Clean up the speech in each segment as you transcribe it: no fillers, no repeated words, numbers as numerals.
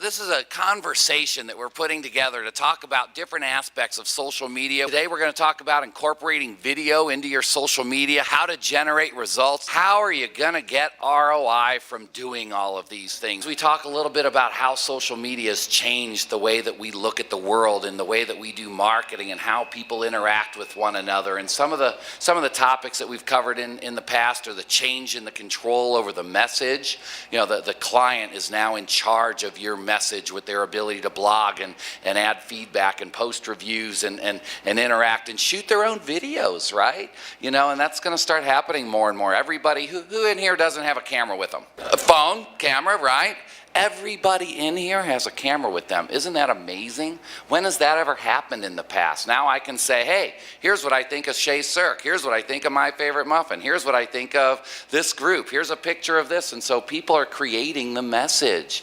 This is a conversation that we're putting together to talk about different aspects of social media. Today we're going to talk about incorporating video into your social media, how to generate results, how are you going to get ROI from doing all of these things. We talk a little bit about how social media has changed the way that we look at the world and the way that we do marketing and how people interact with one another. And some of the topics that we've covered in the past are the change in the control over the message. You know, the client is now in charge of your message with their ability to blog and add feedback and post reviews and interact and shoot their own videos, right? You know, and that's going to start happening more and more. Everybody who in here doesn't have a camera with them? A phone, camera, right? Everybody in here has a camera with them. Isn't that amazing? When has that ever happened in the past? Now I can say, hey, here's what I think of Shay Cirque. Here's what I think of My Favorite Muffin. Here's what I think of this group. Here's a picture of this. And so people are creating the message,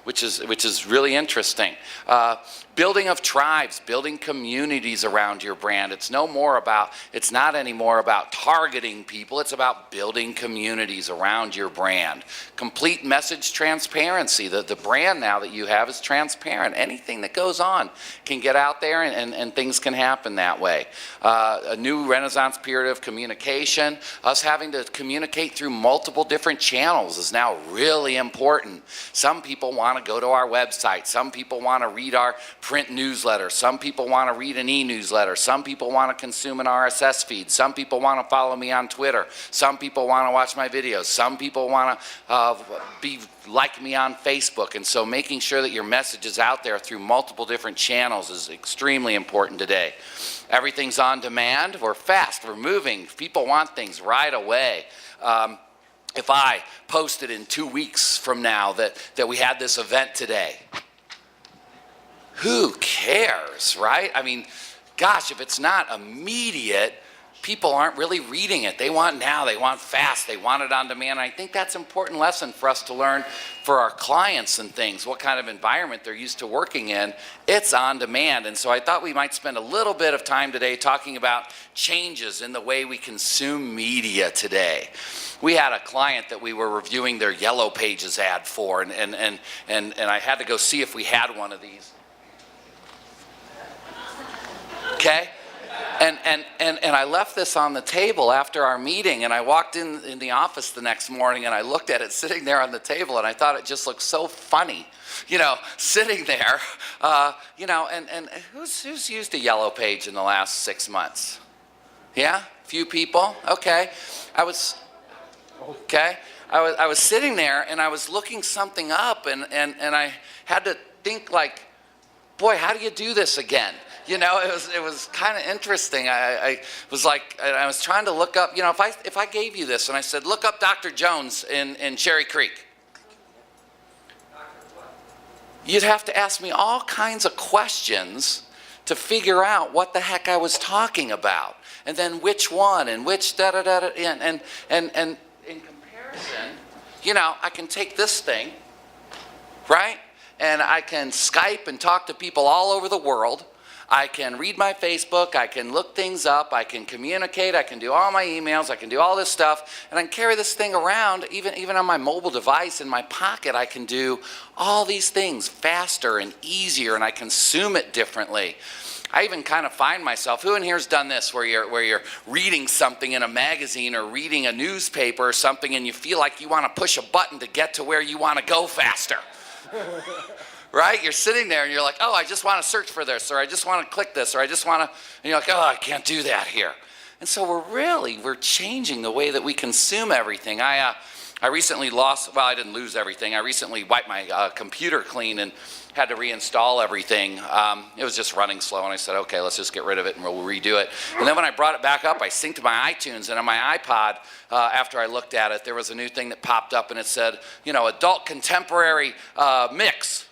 which is really interesting. Building of tribes, building communities around your brand. It's not anymore about targeting people. It's about building communities around your brand. Complete message transparency. The brand now that you have is transparent. Anything that goes on can get out there and things can happen that way. A new renaissance period of communication. Us having to communicate through multiple different channels is now really important. Some people want to go to our website. Some people want to read our print newsletter. Some people want to read an e-newsletter. Some people want to consume an RSS feed. Some people want to follow me on Twitter. Some people want to watch my videos. Some people want to like me on Facebook. And so making sure that your message is out there through multiple different channels is extremely important today. Everything's on demand. We're fast. We're moving. People want things right away. If I posted in 2 weeks from now that we had this event today, who cares, right? I mean, gosh, if it's not immediate, people aren't really reading it. They want now, they want fast, they want it on demand. And I think that's an important lesson for us to learn for our clients and things, what kind of environment they're used to working in. It's on demand. And so I thought we might spend a little bit of time today talking about changes in the way we consume media today. We had a client that we were reviewing their Yellow Pages ad for, and I had to go see if we had one of these. Okay? And I left this on the table after our meeting, and I walked in the office the next morning and I looked at it sitting there on the table, and I thought it just looked so funny, you know, sitting there, you know, and who's used a Yellow Page in the last 6 months? Yeah? A few people? Okay. I was sitting there and I was looking something up, and I had to think, like, boy, how do you do this again? You know, it was kind of interesting. I was trying to look up, you know, if I gave you this and I said, look up Dr. Jones in Cherry Creek, you'd have to ask me all kinds of questions to figure out what the heck I was talking about, and then which one and which da-da-da-da, and in comparison, you know, I can take this thing, right, and I can Skype and talk to people all over the world. I can read my Facebook, I can look things up, I can communicate, I can do all my emails, I can do all this stuff, and I can carry this thing around even on my mobile device in my pocket. I can do all these things faster and easier, and I consume it differently. I even kind of find myself, who in here's done this, where you're reading something in a magazine or reading a newspaper or something, and you feel like you want to push a button to get to where you want to go faster? Right? You're sitting there and you're like, oh, I just want to search for this, or I just want to click this, or I just want to, and you're like, oh, I can't do that here. And so we're changing the way that we consume everything. I recently lost, well, I didn't lose everything. I recently wiped my computer clean and had to reinstall everything. It was just running slow, and I said, okay, let's just get rid of it and we'll redo it. And then when I brought it back up, I synced my iTunes, and on my iPod, after I looked at it, there was a new thing that popped up, and it said, you know, adult contemporary mix.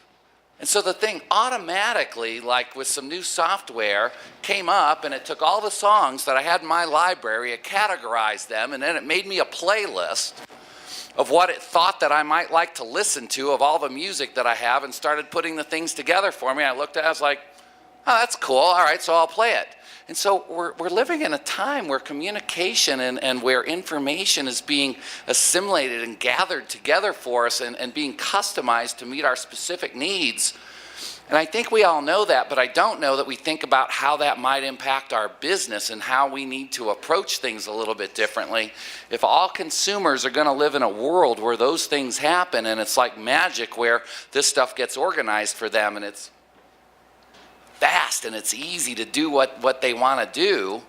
And so the thing automatically, like with some new software, came up, and it took all the songs that I had in my library, it categorized them, and then it made me a playlist of what it thought that I might like to listen to of all the music that I have, and started putting the things together for me. I looked at it, I was like, oh, that's cool. All right, so I'll play it. And so we're living in a time where communication and where information is being assimilated and gathered together for us and being customized to meet our specific needs. And I think we all know that, but I don't know that we think about how that might impact our business and how we need to approach things a little bit differently. If all consumers are going to live in a world where those things happen and it's like magic where this stuff gets organized for them and it's fast and it's easy to do what they want to do,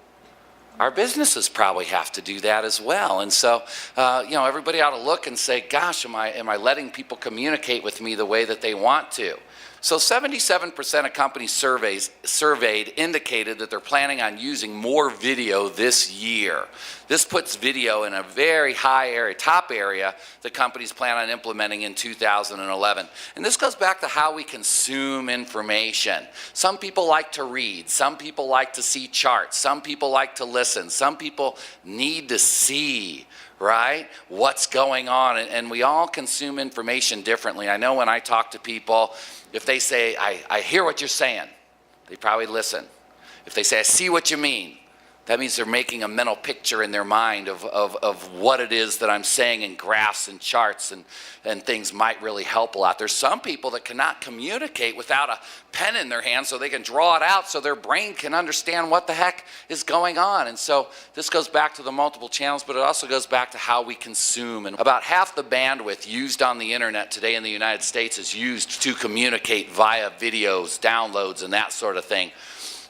our businesses probably have to do that as well. And so, everybody ought to look and say, gosh, am I letting people communicate with me the way that they want to? So 77% of companies surveyed indicated that they're planning on using more video this year. This puts video in a very high area, top area, that companies plan on implementing in 2011. And this goes back to how we consume information. Some people like to read. Some people like to see charts. Some people like to listen. Some people need to see, right, what's going on. And we all consume information differently. I know when I talk to people, if they say, I hear what you're saying, they probably listen. If they say, I see what you mean, that means they're making a mental picture in their mind of what it is that I'm saying in graphs and charts and things might really help a lot. There's some people that cannot communicate without a pen in their hand so they can draw it out so their brain can understand what the heck is going on. And so this goes back to the multiple channels, but it also goes back to how we consume. And about half the bandwidth used on the internet today in the United States is used to communicate via videos, downloads, and that sort of thing.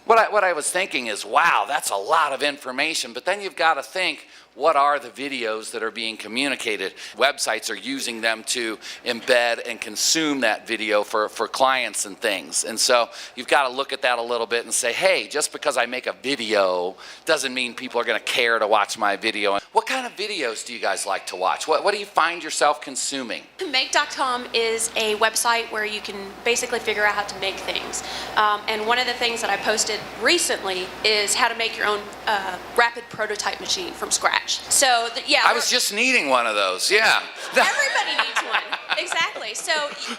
What I was thinking is, wow, that's a lot of information, but then you've got to think, what are the videos that are being communicated? Websites are using them to embed and consume that video for clients and things. And so you've got to look at that a little bit and say, hey, just because I make a video doesn't mean people are going to care to watch my video. What kind of videos do you guys like to watch? What do you find yourself consuming? Make.com is a website where you can basically figure out how to make things. And one of the things that I posted recently is how to make your own rapid prototype machine from scratch. So, I was just needing one of those, yeah. Everybody needs one, exactly. So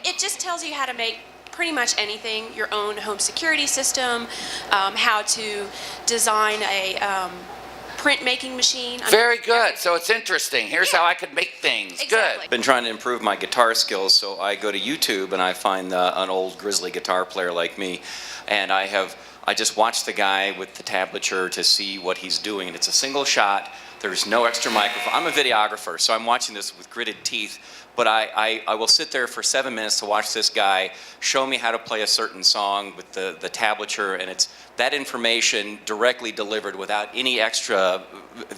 it just tells you how to make pretty much anything, your own home security system, how to design a printmaking machine. Very good. So it's interesting. Here's how I could make things. Exactly. Good. I've been trying to improve my guitar skills, so I go to YouTube and I find an old grizzly guitar player like me, and I just watch the guy with the tablature to see what he's doing, and it's a single shot. There's no extra microphone. I'm a videographer, so I'm watching this with gritted teeth, but I will sit there for 7 minutes to watch this guy show me how to play a certain song with the tablature, and it's that information directly delivered without any extra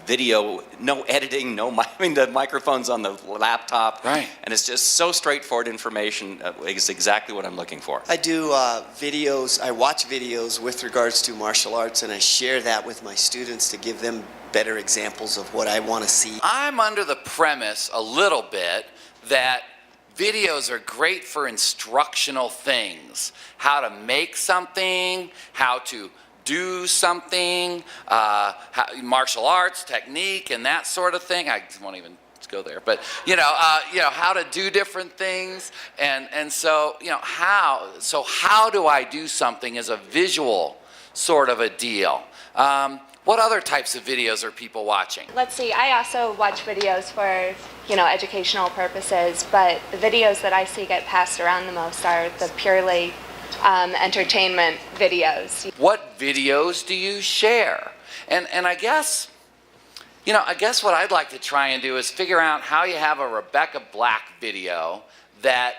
video, no editing, the microphone's on the laptop. Right. And it's just so straightforward information. Is exactly what I'm looking for. I do videos, I watch videos with regards to martial arts, and I share that with my students to give them better examples of what I want to see. I'm under the premise a little bit that videos are great for instructional things. How to make something, how to do something, martial arts, technique, and that sort of thing. I won't even go there, but how to do different things, and so how do I do something is a visual sort of a deal. What other types of videos are people watching? Let's see, I also watch videos for, educational purposes, but the videos that I see get passed around the most are the purely entertainment videos. What videos do you share? And I guess what I'd like to try and do is figure out how you have a Rebecca Black video that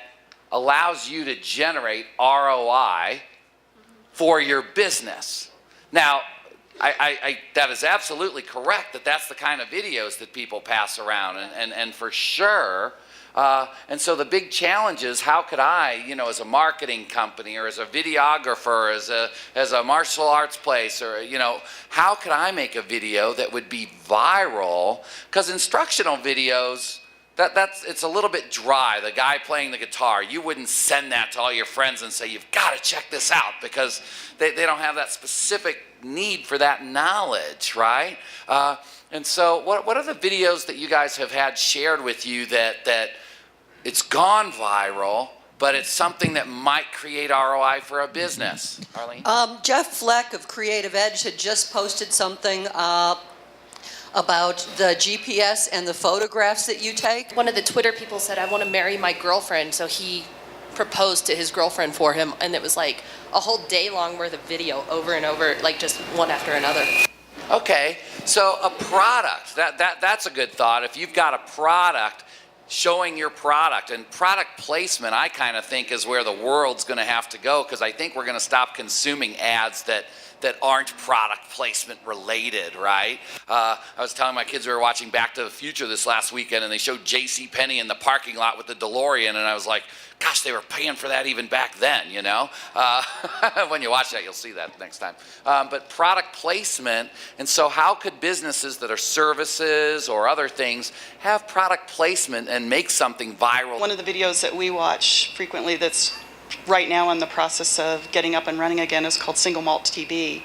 allows you to generate ROI for your business. Now, that is absolutely correct that that's the kind of videos that people pass around, and for sure. And so the big challenge is, how could I, as a marketing company or as a videographer, as a martial arts place, or, how could I make a video that would be viral? Because instructional videos, it's a little bit dry. The guy playing the guitar, you wouldn't send that to all your friends and say, you've got to check this out, because they don't have that specific need for that knowledge, right? And so what are the videos that you guys have had shared with you that it's gone viral, but it's something that might create ROI for a business. Arlene? Jeff Fleck of Creative Edge had just posted something about the GPS and the photographs that you take. One of the Twitter people said, I want to marry my girlfriend, so he proposed to his girlfriend for him, and it was like a whole day long worth of video over and over, like just one after another. Okay, so a product, that's a good thought. If you've got a product, showing your product, and product placement, I kind of think is where the world's going to have to go, because I think we're going to stop consuming ads that aren't product placement related, right? I was telling my kids we were watching Back to the Future this last weekend, and they showed JCPenney in the parking lot with the DeLorean, and I was like, gosh, they were paying for that even back then, you know? When you watch that, you'll see that next time. But product placement, and so how could businesses that are services or other things have product placement and make something viral? One of the videos that we watch frequently that's right now in the process of getting up and running again is called Single Malt TB.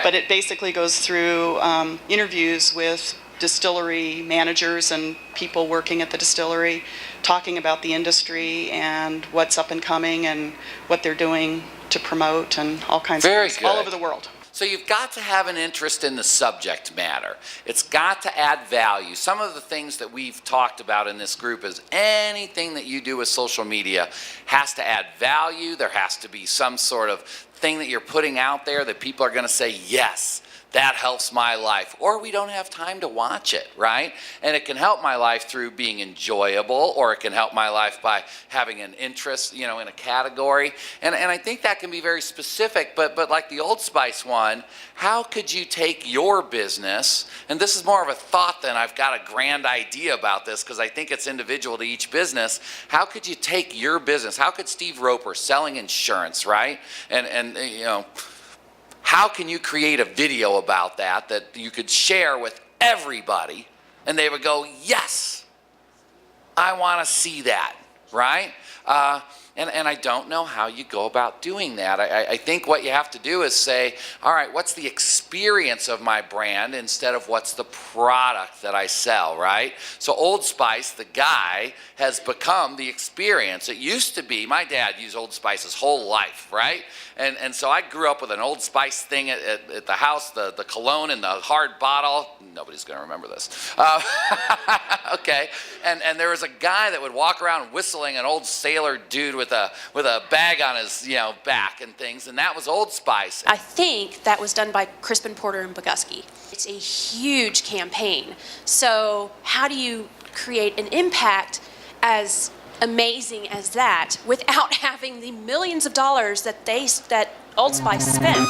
But it basically goes through interviews with distillery managers and people working at the distillery, talking about the industry and what's up and coming and what they're doing to promote and all kinds of things all over the world. So you've got to have an interest in the subject matter. It's got to add value. Some of the things that we've talked about in this group is anything that you do with social media has to add value. There has to be some sort of thing that you're putting out there that people are going to say, yes, that helps my life, or we don't have time to watch it, right? And it can help my life through being enjoyable, or it can help my life by having an interest, you know, in a category. And I think that can be very specific, but like the Old Spice one, how could you take your business, and this is more of a thought than I've got a grand idea about this, because I think it's individual to each business. How could you take your business? How could Steve Roper selling insurance, right? And you know, how can you create a video about that you could share with everybody and they would go, yes, I want to see that, right? And I don't know how you go about doing that. I think what you have to do is say, all right, what's the experience of my brand instead of what's the product that I sell, right? So Old Spice, the guy, has become the experience. It used to be, my dad used Old Spice his whole life, right? And so I grew up with an Old Spice thing at the house, the cologne in the hard bottle. Nobody's going to remember this. Okay. And there was a guy that would walk around whistling, an old sailor dude with a bag on his back and things, and that was Old Spice. I think that was done by Crispin Porter and Bogusky. It's a huge campaign. So how do you create an impact as amazing as that without having the millions of dollars that Old Spice spent?